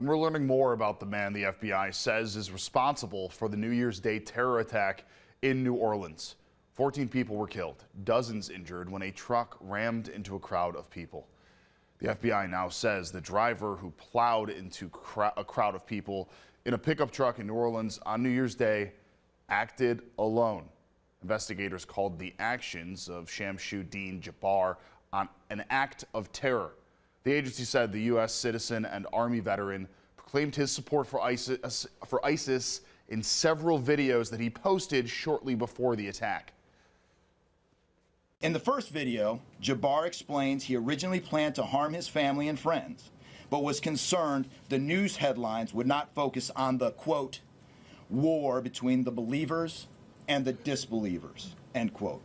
And we're learning more about the man the FBI says is responsible for the New Year's Day terror attack in New Orleans. 14 people were killed, dozens injured when a truck rammed into a crowd of people. The FBI now says the driver who plowed into a crowd of people in a pickup truck in New Orleans on New Year's Day acted alone. Investigators called the actions of Shamsuddin Jabbar an act of terror. The agency said the U.S. citizen and Army veteran proclaimed his support for ISIS in several videos that he posted shortly before the attack. In the first video, Jabbar explains he originally planned to harm his family and friends, but was concerned the news headlines would not focus on the, quote, war between the believers and the disbelievers, end quote.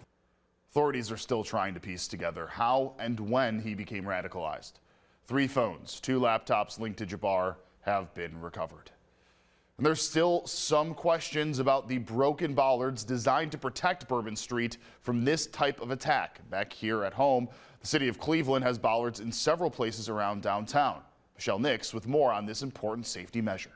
Authorities are still trying to piece together how and when he became radicalized. 3 phones, 2 laptops linked to Jabbar have been recovered. And there's still some questions about the broken bollards designed to protect Bourbon Street from this type of attack. Back here at home, the city of Cleveland has bollards in several places around downtown. Michelle Nix with more on this important safety measure.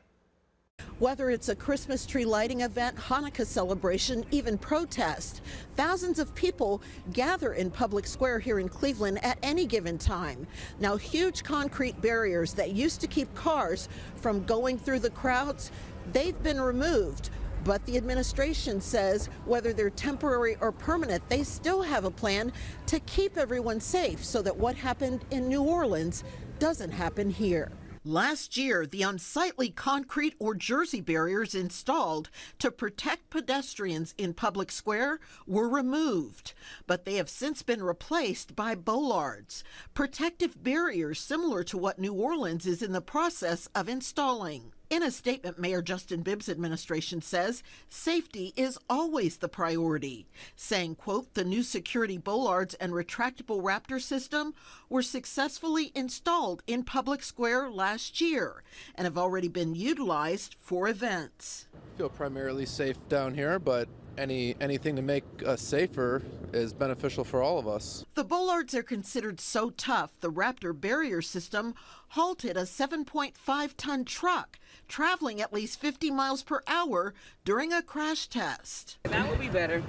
Whether it's a Christmas tree lighting event, Hanukkah celebration, even protest, thousands of people gather in Public Square here in Cleveland at any given time. Now, huge concrete barriers that used to keep cars from going through the crowds, they've been removed. But the administration says whether they're temporary or permanent, they still have a plan to keep everyone safe so that what happened in New Orleans doesn't happen here. Last year, the unsightly concrete or jersey barriers installed to protect pedestrians in Public Square were removed, but they have since been replaced by bollards, protective barriers similar to what New Orleans is in the process of installing. In a statement, Mayor Justin Bibb's administration says safety is always the priority, saying, quote, the new security bollards and retractable Raptor system were successfully installed in Public Square last year and have already been utilized for events. I feel primarily safe down here, but anything to make us safer is beneficial for all of us. The bollards are considered so tough, the Raptor barrier system halted a 7.5-ton truck traveling at least 50 miles per hour during a crash test. That would be better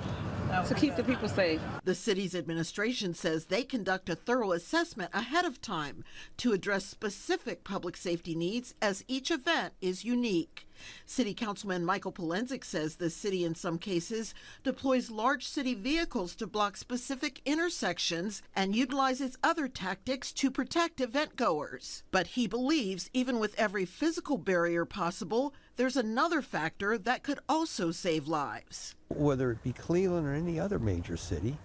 to keep the people safe. The city's administration says they conduct a thorough assessment ahead of time to address specific public safety needs as each event is unique. City Councilman Michael Polenzek says the city in some cases deploys large city vehicles to block specific intersections and utilizes other tactics to protect event goers. But he believes even with every physical barrier possible, there's another factor that could also save lives. Whether it be Cleveland or any other major city,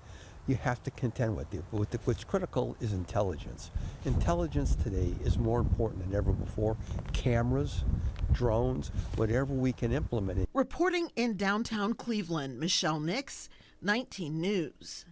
you have to contend with it. What's critical is intelligence. Intelligence today is more important than ever before. Cameras, drones, whatever we can implement it. Reporting in downtown Cleveland, Michelle Nix, 19 News.